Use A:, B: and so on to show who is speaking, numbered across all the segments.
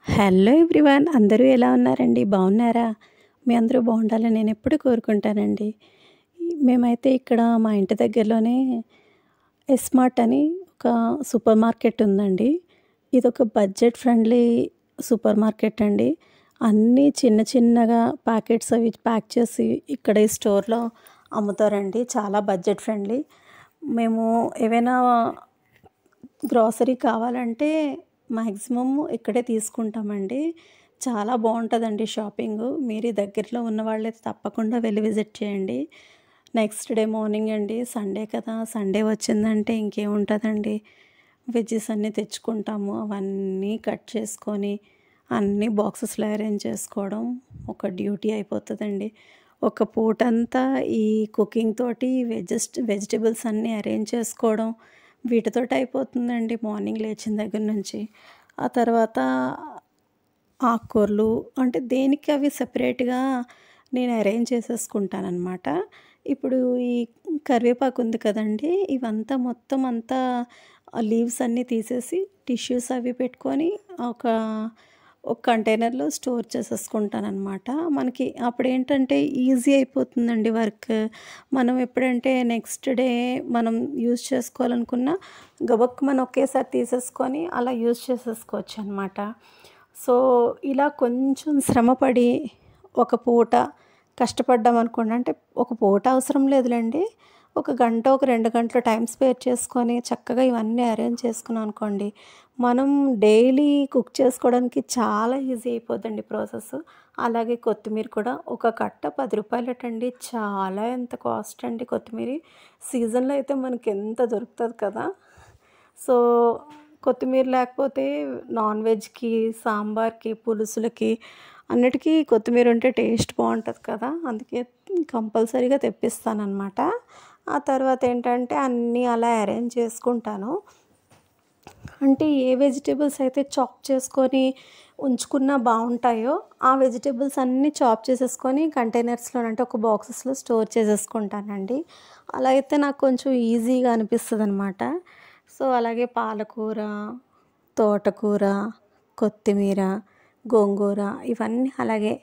A: Hello everyone, అందరూ ఎలా ఉన్నారండి? బాగున్నారా? మీ అందరూ బాగుండాలని నేను ఎప్పుడు కోరుకుంటానండి. మేమైతే ఇక్కడ మా ఇంటి దగ్గరలోనే ఎస్మార్ట్ అని ఒక సూపర్ మార్కెట్ ఉందండి. ఇదొక బడ్జెట్ ఫ్రెండ్లీ సూపర్ మార్కెట్ అండి. అన్నీ చిన్న చిన్నగా ప్యాకెట్స్ అవి ప్యాక్ చేసి ఇక్కడ ఈ స్టోర్‌లో అమ్ముతారండి. చాలా బడ్జెట్ ఫ్రెండ్లీ. మేము ఏవైనా గ్రోసరీ కావాలంటే మాక్సిమం ఇక్కడే తీసుకుంటామండి. చాలా బావుంటదండి షాపింగు. మీరు ఈ దగ్గరలో ఉన్నవాళ్ళైతే తప్పకుండా వెళ్లి విజిట్ చేయండి. నెక్స్ట్ డే మార్నింగ్ అండి, సండే కదా! సండే వచ్చిందంటే ఇంకేముంటదండి, వెజ్జీస్ అన్నీ తెచ్చుకుంటాము. అవన్నీ కట్ చేసుకొని, అన్నీ బాక్సెస్‌లో అరేంజ్ చేసుకోవడం ఒక డ్యూటీ అయిపోతదండి. ఒక పూటంతా ఈ కుకింగ్ తోటి వెజిటబుల్స్ అన్నీ అరేంజ్ చేసుకోవడం వీటితోటి అయిపోతుందండి మార్నింగ్ లేచిన దగ్గర నుంచి. ఆ తర్వాత ఆకుకూరలు అంటే దేనికి అవి సెపరేట్‌గా నేను అరేంజ్ చేసేసుకుంటాననమాట. ఇప్పుడు ఈ కరివేపాకు ఉంది కదండీ! ఇవంతా మొత్తం అంతా లీవ్స్ అన్నీ తీసేసి టిష్యూస్ అవి పెట్టుకొని ఒక ఒక కంటైనర్‌లో స్టోర్ చేసేసుకుంటాననమాట. మనకి అప్పుడేంటంటే ఈజీ అయిపోతుందండి వర్క్. మనం ఎప్పుడంటే నెక్స్ట్ డే మనం యూజ్ చేసుకోవాలనుకున్న గబుక్కుమని ఒకేసారి తీసేసుకొని అలా యూజ్ చేసేసుకోవచ్చనమాట. సో, ఇలా కొంచెం శ్రమపడి ఒక పూట కష్టపడ్డామనుకోండి, అంటే ఒక పూట అవసరం లేదులెండి. ఒక గంట, ఒక 2 గంటలు టైమ్ స్పేర్ చేసుకొని చక్కగా ఇవన్నీ అరేంజ్ చేసుకున్నాం అనుకోండి, మనం డైలీ కుక్ చేసుకోవడానికి చాలా ఈజీ అయిపోద్దండి ప్రాసెస్. అలాగే కొత్తిమీర కూడా ఒక కట్ట రూ. 10 చాలా ఎంత కాస్ట్ అండి కొత్తిమీరి. సీజన్‌లో అయితే మనకెంత దొరుకుతది కదా! సో, కొత్తిమీర లేకపోతే నాన్ వెజ్‌కి, సాంబార్‌కి, పులుసులకి అన్నిటికీ కొత్తిమీర ఉంటే టేస్ట్ బావుంటది కదా! అందుకే కంపల్సరీగా తెప్పిస్తాననమాట. ఆ తర్వాత ఏంటంటే అన్నీ అలా అరేంజ్ చేసుకుంటాను. అంటే ఏ వెజిటబుల్స్ అయితే చాప్ చేసుకొని ఉంచుకున్నా బావుంటాయో, ఆ వెజిటబుల్స్ అన్నీ చాప్ చేసేసుకొని కంటైనర్స్‌లో అంటే ఒక బాక్సెస్‌లో స్టోర్ చేసేసుకుంటానండి. అలా అయితే నాకు కొంచెం ఈజీగా అనిపిస్తదనమాట. సో, అలాగే పాలకూర, తోటకూర, కొత్తిమీర, గోంగూర ఇవన్నీ అలాగే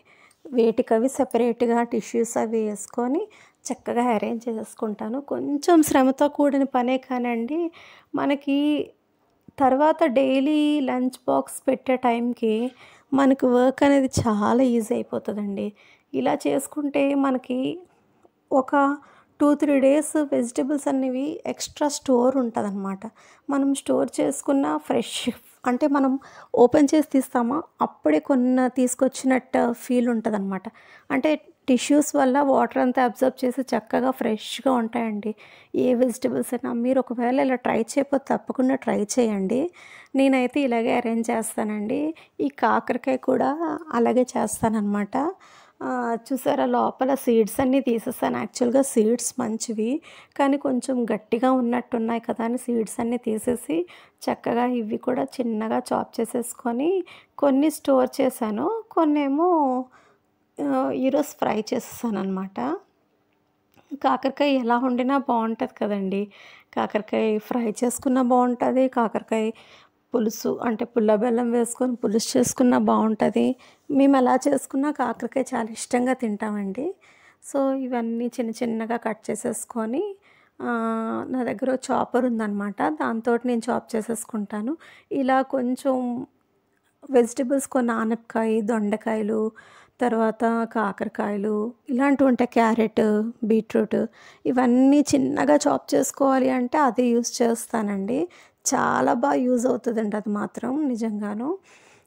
A: వేటికవి సెపరేట్‌గా టిష్యూస్ అవి యేసుకొని చక్కగా అరేంజ్ చేసేసుకుంటాను. కొంచెం శ్రమతో కూడిన పనే కానండి, మనకి తర్వాత డైలీ లంచ్ బాక్స్ పెట్టే టైంకి మనకు వర్క్ అనేది చాలా ఈజీ అయిపోతదండి. ఇలా చేసుకుంటే మనకి ఒక 2, 3 డేస్ వెజిటబుల్స్ అనేవి ఎక్స్‌ట్రా స్టోర్ ఉంటదనమాట. మనం స్టోర్ చేసుకున్న ఫ్రెష్ అంటే మనం ఓపెన్ చేసి తీస్తామా, అప్పుడే తీసుకొచ్చినట్టు ఫీల్ ఉంటదనమాట. అంటే టిష్యూస్ వల్ల వాటర్ అంతా అబ్జర్బ్ చేసి చక్కగా ఫ్రెష్‌గా ఉంటాయండి. ఏ వెజిటబుల్స్ అయినా మీరు ఒకవేళ ఇలా ట్రై చేయకపోతే తప్పకుండా ట్రై చేయండి. నేనైతే ఇలాగే అరేంజ్ చేస్తానండి. ఈ కాకరకాయ కూడా అలాగే చేస్తాననమాట. చూసారా, లోపల సీడ్స్ అన్నీ తీసేసాను. యాక్చువల్‌గా సీడ్స్ మంచివి, కానీ కొంచెం గట్టిగా ఉన్నట్టున్నాయి కదా అని సీడ్స్ అన్నీ తీసేసి చక్కగా ఇవి కూడా చిన్నగా చాప్ చేసేసుకొని కొన్ని స్టోర్ చేశాను. కొన్నేమో ఈరోజు ఫ్రై చేసేసాననమాట. కాకరకాయ ఎలా వండినా బావుంటది కదండీ! కాకరకాయ ఫ్రై చేసుకున్నా బావుంటది. కాకరకాయ పులుసు అంటే పుల్ల బెల్లం వేసుకొని పులుసు చేసుకున్నా బావుంటది. మేమెలా చేసుకున్నా కాకరకాయ చాలా ఇష్టంగా తింటామండి. సో, ఇవన్నీ చిన్న చిన్నగా కట్ చేసేసుకొని నా దగ్గర చాపర్ ఉందనమాట. దాంతోటి నేను చాప్ చేసేసుకుంటాను. ఇలా కొంచెం వెజిటబుల్స్ కొన్ని ఆనపకాయ, దొండకాయలు, తర్వాత కాకరకాయలు ఇలాంటివుంటాయి. క్యారెట్, బీట్రూట్ ఇవన్నీ చిన్నగా చాప్ చేసుకోవాలి అంటే అది యూజ్ చేస్తానండి. చాలా యూజ్ అవుతదండి అది మాత్రం నిజంగాను.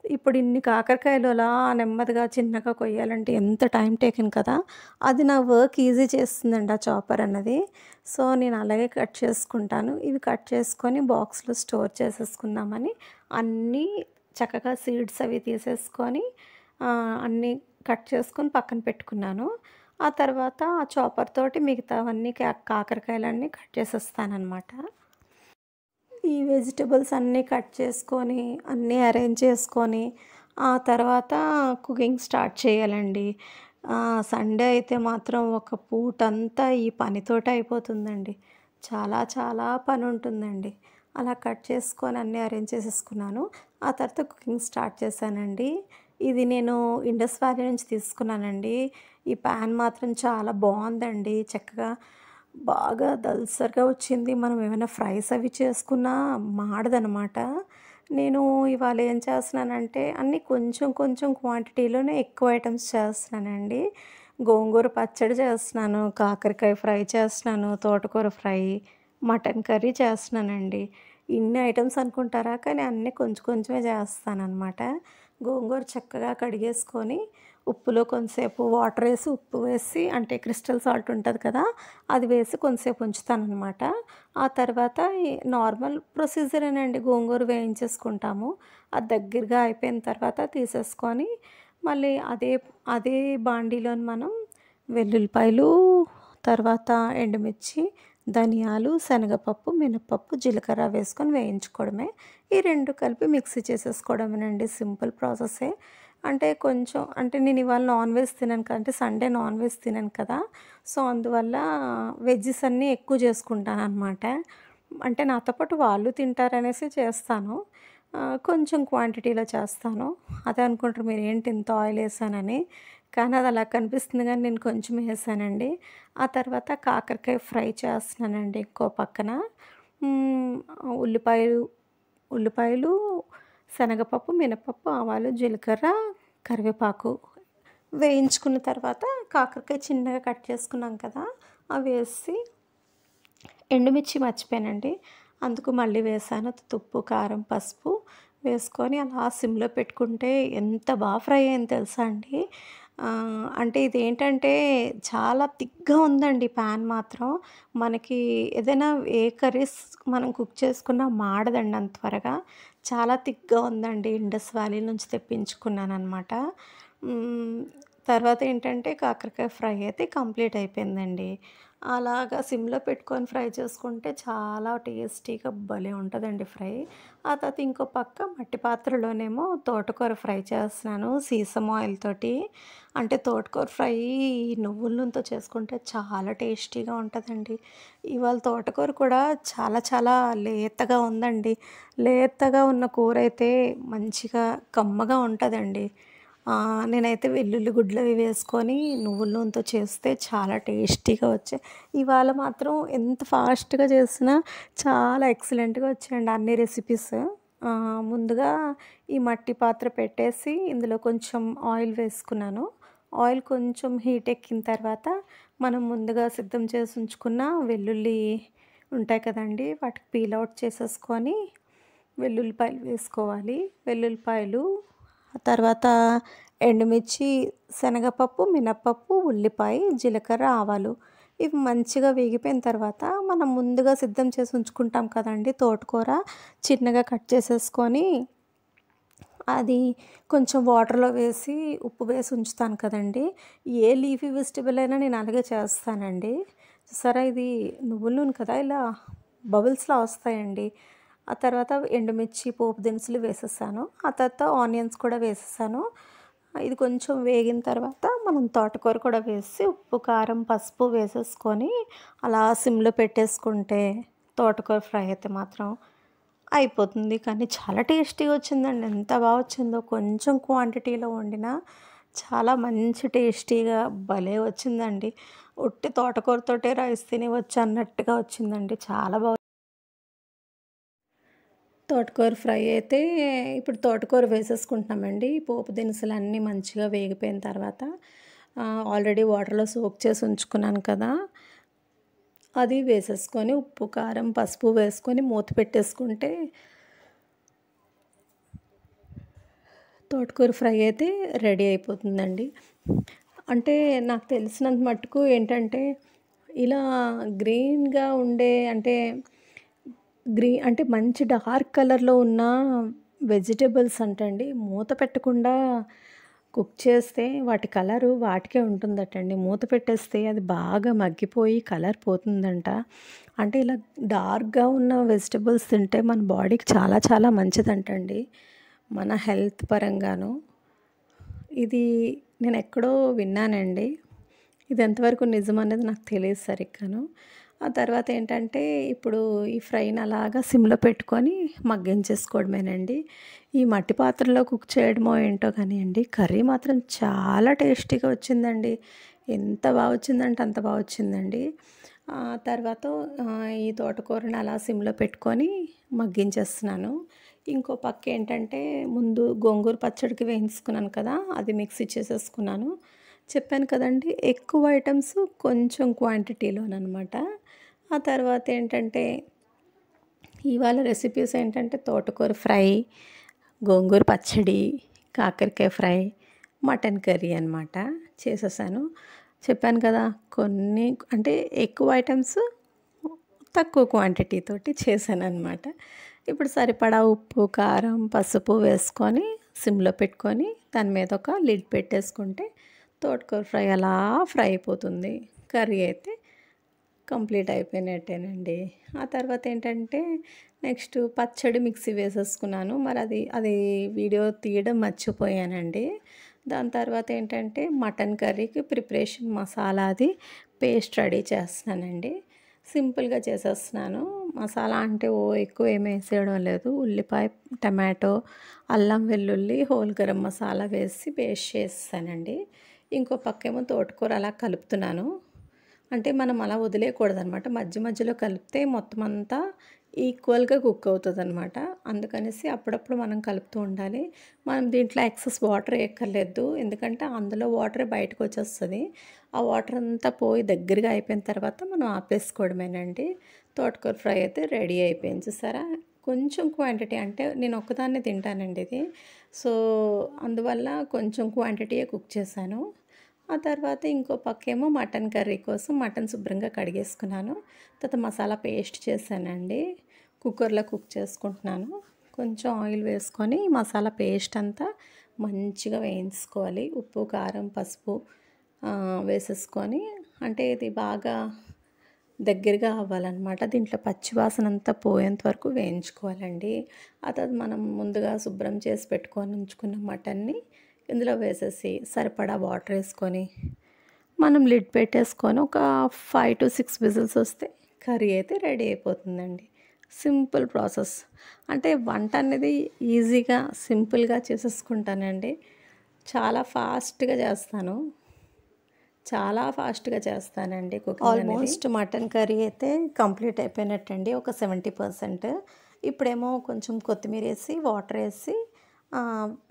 A: ఇప్పుడు ఇన్ని కాకరకాయలు అలా నెమ్మదిగా చిన్నగా కొయ్యాలంటే ఎంత టైం టేకింగ్ కదా! అది నా వర్క్ ఈజీ చేస్తుందండి ఆ చాపర్ అన్నది. సో, నేను అలాగే కట్ చేసుకుంటాను. ఇవి కట్ చేసుకొని బాక్స్‌లో స్టోర్ చేసేసుకుందామని అన్నీ చక్కగా సీడ్స్ అవి తీసేసుకొని అన్నీ కట్ చేసుకొని పక్కన పెట్టుకున్నాను. ఆ తర్వాత ఆ చాపర్ తోటి మిగతావన్నీ కాకరకాయలన్నీ కట్ చేసేస్తాననమాట. ఈ వెజిటబుల్స్ అన్నీ కట్ చేసుకొని, అన్నీ అరేంజ్ చేసుకొని, ఆ తర్వాత కుకింగ్ స్టార్ట్ చేయాలండి. సండే అయితే మాత్రం ఒక పూటంతా ఈ పనితోటే అయిపోతుందండి. చాలా చాలా పనుంటుందండి. అలా కట్ చేసుకొని అన్నీ అరేంజ్ చేసేసుకున్నాను. ఆ తర్వాత కుకింగ్ స్టార్ట్ చేశానండి. ఇది నేను ఇండస్ వ్యాలీ నుంచి తీసుకున్నానండి. ఈ పాన్ మాత్రం చాలా బావుందండి. చక్కగా బాగా దళసరిగా వచ్చింది. మనం ఏమైనా ఫ్రైస్ అవి చేసుకున్నా మాడదనమాట. నేను ఇవాళ ఏం చేస్తున్నానంటే అన్నీ కొంచెం కొంచెం క్వాంటిటీలోనే ఎక్కువ ఐటెమ్స్ చేస్తున్నానండి. గోంగూర పచ్చడి చేస్తున్నాను, కాకరకాయ ఫ్రై చేస్తున్నాను, తోటకూర ఫ్రై, మటన్ కర్రీ చేస్తున్నానండి. ఇన్ని ఐటెమ్స్ అనుకుంటారా? కానీ అన్నీ కొంచెం కొంచెమే చేస్తాననమాట. గోంగూర చక్కగా కడిగేసుకొని ఉప్పులో కొంతసేపు వాటర్ వేసి, ఉప్పు వేసి అంటే క్రిస్టల్ సాల్ట్ ఉంటది కదా! అది వేసి కొంతసేపు ఉంచుతాననమాట. ఆ తర్వాత ఈ నార్మల్ ప్రొసీజరేనండి. గోంగూర వేయించేసుకుంటాము. అది దగ్గరగా అయిపోయిన తర్వాత తీసేసుకొని మళ్ళీ అదే అదే బాండీలోని మనం వెల్లుల్లిపాయలు, తర్వాత ఎండుమిర్చి, ధనియాలు, శనగపప్పు, మినపప్పు, జీలకర్ర వేసుకొని వేయించుకోవడమే. ఈ 2 కలిపి మిక్సీ చేసేసుకోవడమేనండి. సింపుల్ ప్రాసెసే. అంటే కొంచెం అంటే నేను ఇవాళ నాన్ వెజ్ తినను అంటే సండే నాన్ వెజ్ తినను కదా! సో, అందువల్ల వెజ్జీస్ అన్నీ ఎక్కువ చేసుకుంటాననమాట. అంటే నాతో పాటు వాళ్ళు తింటారనేసి చేస్తాను. కొంచెం క్వాంటిటీలో చేస్తాను. అదే అనుకుంటారు మీరేంటి ఇంత ఆయిల్ ఏసానని. కానీ అది అలా కనిపిస్తుంది గానీ నేను కొంచెం ఏసానండి. ఆ తర్వాత కాకరకాయ ఫ్రై చేస్తున్నానండి ఇంకో పక్కన. హ్మ్. ఉల్లిపాయలు ఉల్లిపాయలు, శనగపప్పు, మినపప్పు, ఆవాలు, జీలకర్ర, కరివేపాకు వేయించుకున్న తర్వాత కాకరకాయ చిన్నగా కట్ చేసుకున్నాం కదా! అవేసి ఎండుమిర్చి మర్చిపోయానండి. అందుకు మళ్ళీ వేశాను. ఉప్పు, కారం, పసుపు వేసుకొని అలా సిమ్‌లో పెట్టుకుంటే ఎంత ఫ్రై అయిందో తెలుసా అండి. అంటే ఇదేంటంటే చాలా థిక్‌గా ఉందండి పాన్ మాత్రం. మనకి ఏదైనా ఏ కర్రీస్ మనం కుక్ చేసుకున్నా మాడదండి అంత త్వరగా. చాలా థిక్‌గా ఉందండి. ఇండస్ వ్యాలీ నుంచి తెప్పించుకున్నాననమాట. హ్మ్. తర్వాత ఏంటంటే కాకరకాయ ఫ్రై అయితే కంప్లీట్ అయిపోయిందండి. అలాగా సిమ్‌లో పెట్టుకొని ఫ్రై చేసుకుంటే చాలా టేస్టీగా భలే ఉంటదండి ఫ్రై. ఆ తర్వాత ఇంకో పక్క మట్టి పాత్రలోనేమో తోటకూర ఫ్రై చేస్తున్నాను సీసమ్ ఆయిల్ తోటి. అంటే తోటకూర ఫ్రై నువ్వుల నూనెతో చేసుకుంటే చాలా టేస్టీగా ఉంటదండి. ఇవాళ తోటకూర కూడా చాలా చాలా లేతగా ఉందండి. లేతగా ఉన్న కూరైతే మంచిగా కమ్మగా ఉంటదండి. నేనైతే వెల్లుల్లి గుడ్లవి వేసుకొని నువ్వుల నూనెతో చేస్తే చాలా టేస్టీగా వచ్చాయి. ఇవాళ మాత్రం ఎంత ఫాస్ట్‌గా చేసినా చాలా ఎక్సలెంట్‌గా వచ్చాయండి అన్ని రెసిపీస్. ముందుగా ఈ మట్టి పాత్ర పెట్టేసి ఇందులో కొంచెం ఆయిల్ వేసుకున్నాను. ఆయిల్ కొంచెం హీట్ ఎక్కిన తర్వాత మనం ముందుగా సిద్ధం చేసి ఉంచుకున్న వెల్లుల్లి ఉంటాయి కదండీ! వాటికి పీల్ ఔట్ చేసేసుకొని వెల్లుల్లిపాయలు వేసుకోవాలి. వెల్లుల్లిపాయలు, ఆ తర్వాత ఎండుమిర్చి, శనగపప్పు, మినపప్పు, ఉల్లిపాయ, జీలకర్ర, ఆవాలు ఇవి మంచిగా వేగిపోయిన తర్వాత మనం ముందుగా సిద్ధం చేసి ఉంచుకుంటాం కదండీ తోటకూర చిన్నగా కట్ చేసేసుకొని అది కొంచెం వాటర్‌లో వేసి, ఉప్పు వేసి ఉంచుతాను కదండీ! ఏ లీఫీ వెజిటబుల్ అయినా నేను అలాగే చేస్తానండి. చూసారా ఇది నువ్వుల నూనె కదా! ఇలా బబుల్స్‌లా వస్తాయండి. ఆ తర్వాత ఎండుమిర్చి, పోపు దినుసులు వేసేసాను. ఆ తర్వాత ఆనియన్స్ కూడా వేసేసాను. ఇది కొంచెం వేగిన తర్వాత మనం తోటకూర కూడా వేసి, ఉప్పు, కారం, పసుపు వేసేసుకొని అలా సిమ్‌లో పెట్టేసుకుంటే తోటకూర ఫ్రై అయితే మాత్రం అయిపోతుంది. కానీ చాలా టేస్టీగా వచ్చిందండి. ఎంత వచ్చిందో కొంచెం క్వాంటిటీలో వండినా చాలా మంచి టేస్టీగా భలే వచ్చిందండి. ఉట్టి తోటకూరతోటే రైస్ తినేవచ్చు అన్నట్టుగా వచ్చిందండి. చాలా తోటకూర ఫ్రై అయితే ఇప్పుడు తోటకూర వేసేసుకుంటున్నామండి. పోపు దినుసులన్నీ మంచిగా వేగిపోయిన తర్వాత ఆల్రెడీ వాటర్‌లో సోక్ చేసి ఉంచుకున్నాను కదా! అది వేసేసుకొని ఉప్పు, కారం, పసుపు వేసుకొని మూత పెట్టేసుకుంటే తోటకూర ఫ్రై అయితే రెడీ అయిపోతుందండి. అంటే నాకు తెలిసినంత మట్టుకు ఏంటంటే, ఇలా గ్రీన్‌గా ఉండే అంటే మంచి డార్క్ కలర్‌లో ఉన్న వెజిటబుల్స్ అంటండి మూత పెట్టకుండా కుక్ చేస్తే వాటి కలరు వాటికే ఉంటుందటండి. మూత పెట్టేస్తే అది బాగా మగ్గిపోయి కలర్ పోతుందంట. అంటే ఇలా డార్క్‌గా ఉన్న వెజిటబుల్స్ తింటే మన బాడీకి చాలా చాలా మంచిదంటండి. మన హెల్త్ పరంగాను. ఇది నేనెక్కడో విన్నానండి. ఇది ఎంతవరకు నిజమనేది నాకు తెలీదు సరిగ్గాను. ఆ తర్వాత ఏంటంటే ఇప్పుడు ఈ ఫ్రైని అలాగా సిమ్‌లో పెట్టుకొని మగ్గించేసుకోవడమేనండి. ఈ మట్టి పాత్రలో కుక్ చేయడమో ఏంటో కానియండి, కర్రీ మాత్రం చాలా టేస్టీగా వచ్చిందండి. ఎంత బా వచ్చిందంటే అంత బా వచ్చిందండి. తర్వాత ఈ తోటకూరని అలా సిమ్‌లో పెట్టుకొని మగ్గించేస్తున్నాను. ఇంకో పక్క ఏంటంటే ముందు గోంగూర పచ్చడికి వేయించుకున్నాను కదా! అది మిక్సీ చేసేసుకున్నాను. చెప్పాను కదండీ! ఎక్కువ ఐటెమ్స్ కొంచెం క్వాంటిటీలోననమాట. ఆ తర్వాత ఏంటంటే ఇవాళ రెసిపీస్ ఏంటంటే తోటకూర ఫ్రై, గోంగూర పచ్చడి, కాకరకాయ ఫ్రై, మటన్ కర్రీ అనమాట చేసేసాను. చెప్పాను కదా! కొన్ని అంటే ఎక్కువ ఐటెమ్స్ తక్కువ క్వాంటిటీ తోటి చేశాననమాట. ఇప్పుడు సరిపడా ఉప్పు, కారం, పసుపు వేసుకొని సిమ్‌లో పెట్టుకొని దాని మీద ఒక లిడ్ పెట్టేసుకుంటే తోటకూర ఫ్రై అలా ఫ్రై అయిపోతుంది. కర్రీ అయితే కంప్లీట్ అయిపోయినట్టేనండి. ఆ తర్వాత ఏంటంటే నెక్స్ట్ పచ్చడి మిక్సీ వేసేసుకున్నాను. మరి అది వీడియో తీయడం మర్చిపోయానండి. దాని తర్వాత ఏంటంటే మటన్ కర్రీకి ప్రిపరేషన్ మసాలా అది పేస్ట్ రెడీ చేస్తున్నానండి. సింపుల్‌గా చేసేస్తున్నాను. మసాలా అంటే ఎక్కువ ఏమి వేసేయడం లేదు. ఉల్లిపాయ, టమాటో, అల్లం వెల్లుల్లి, హోల్ గరం మసాలా వేసి పేస్ట్ చేసేసానండి. ఇంకో పక్కేమో తోటకూర అలా కలుపుతున్నాను. అంటే మనం అలా వదిలేయకూడదనమాట. మధ్య మధ్యలో కలిపితే మొత్తం అంతా ఈక్వల్‌గా కుక్ అవుతదనమాట. అందుకనేసి అప్పుడప్పుడు మనం కలుపుతూ ఉండాలి. మనం దీంట్లో ఎక్సెస్ వాటర్ ఎయక్కర్లేదు. ఎందుకంటే అందులో వాటరే బయటకొచ్చేస్తది. ఆ వాటర్ అంతా పోయి దగ్గరగా అయిపోయిన తర్వాత మనం ఆపేసుకోవడమేనండి. తోటకూర ఫ్రై అయితే రెడీ అయిపోయింది. చూసారా? కొంచెం క్వాంటిటీ అంటే నేను ఒక్కదాన్నే తింటానండి ఇది. సో, అందువల్ల కొంచెం క్వాంటిటీయే కుక్ చేశాను. ఆ తర్వాత ఇంకో పక్కేమో మటన్ కర్రీ కోసం మటన్ శుభ్రంగా కడిగేసుకున్నాను. తర్వాత మసాలా పేస్ట్ చేశానండి. కుక్కర్‌లో కుక్ చేసుకుంటున్నాను. కొంచెం ఆయిల్ వేసుకొని మసాలా పేస్ట్ అంతా మంచిగా వేయించుకోవాలి. ఉప్పు, కారం, పసుపు వేసేసుకొని అంటే ఇది బాగా దగ్గరగా అవ్వాలనమాట. దీంట్లో పచ్చి వాసన అంతా పోయేంత వరకు వేయించుకోవాలండి. ఆ తర్వాత మనం ముందుగా శుభ్రం చేసి పెట్టుకొని ఉంచుకున్న మటన్ని ఇందులో వేసేసి సరిపడా వాటర్ వేసుకొని మనం లిడ్ పెట్టేసుకొని ఒక 5-6 విజిల్స్ వస్తే కర్రీ అయితే రెడీ అయిపోతుందండి. Simple process. అంటే వంట అనేది ఈజీగా, సింపుల్‌గా చేసేసుకుంటానండి. చాలా ఫాస్ట్‌గా చేస్తాను. చాలా ఫాస్ట్‌గా చేస్తానండి కుకింగ్ అనేది. ఆల్మోస్ట్ మటన్ కర్రీ అయితే కంప్లీట్ అయిపోయినట్టండి. ఒక 70%. ఇప్పుడేమో కొంచెం కొత్తిమీరేసి, వాటరేసి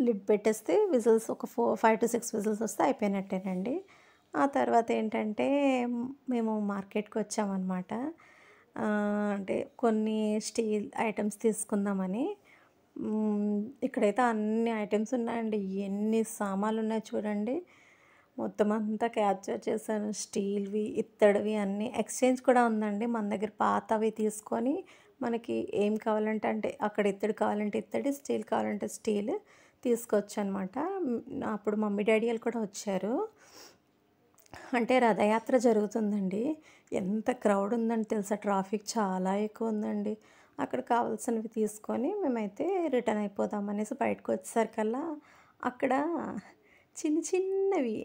A: లిడ్ పెట్టేస్తే విజిల్స్ ఒక 5-6 విజిల్స్ వస్తే అయిపోయినట్టేనండి. ఆ తర్వాత ఏంటంటే మేము మార్కెట్‌కి వచ్చామన్నమాట. అంటే కొన్ని స్టీల్ ఐటెమ్స్ తీసుకుందామని. ఇక్కడైతే అన్ని ఐటెమ్స్ ఉన్నాయండి. ఎన్ని సామాన్లున్నాయో చూడండి. మొత్తం అంతా క్యాప్చర్ చేశాను. స్టీల్‌వి, ఇత్తడివి అన్నీ. ఎక్స్‌చేంజ్ కూడా ఉందండి. మన దగ్గర పాతవి తీసుకొని మనకి ఏం కావాలంటే అంటే అక్కడ ఇత్తడి కావాలంటే ఇత్తడి, స్టీల్ కావాలంటే స్టీల్ తీసుకోవచ్చనమాట. అప్పుడు మమ్మీ, డ్యాడీ ఆళ్ళు కూడా వచ్చారు. అంటే రథయాత్ర జరుగుతుందండి. ఎంత క్రౌడ్ ఉందని తెలుసా? ట్రాఫిక్ చాలా ఎక్కువ ఉందండి. అక్కడ కావాల్సినవి తీసుకొని మేమైతే రిటర్న్ అయిపోదామనేసి బయటకొచ్చేసరికల్లా అక్కడ చిన్న చిన్నవి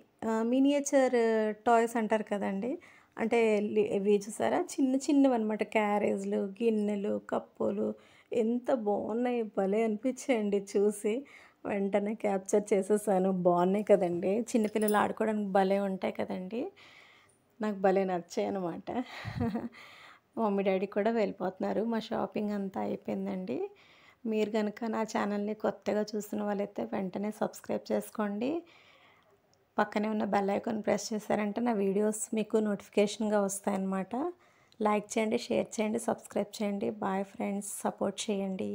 A: మినియేచర్ టాయ్స్ అంటారు కదండీ! అంటే ఇవి చూసారా? చిన్న చిన్నవన్నమాట. క్యారేజ్‌లు, గిన్నెలు, కప్పులు ఎంత బావున్నాయి. భలే అనిపించాయండి చూసి. వెంటనే క్యాప్చర్ చేసేసాను. బావున్నాయి కదండీ! చిన్న పిల్లలు ఆడుకోవడానికి భలే ఉంటాయి కదండీ! నాకు భలే నచ్చాయనమాట. మమ్మీ, డ్యాడీ కూడా వెళ్ళిపోతున్నారు. మా షాపింగ్ అంతా అయిపోయిందండి. మీరు గనక నా ఛానల్‌ని కొత్తగా చూస్తున్న వాళ్ళైతే వెంటనే సబ్స్క్రైబ్ చేసుకోండి. పక్కనే ఉన్న బెల్ ఐకాన్ ప్రెస్ చేశారంటే నా వీడియోస్ మీకు నోటిఫికేషన్‌గా వస్తాయన్నమాట. లైక్ చేయండి, షేర్ చేయండి, సబ్స్క్రైబ్ చేయండి. Bye friends. సపోర్ట్ చేయండి.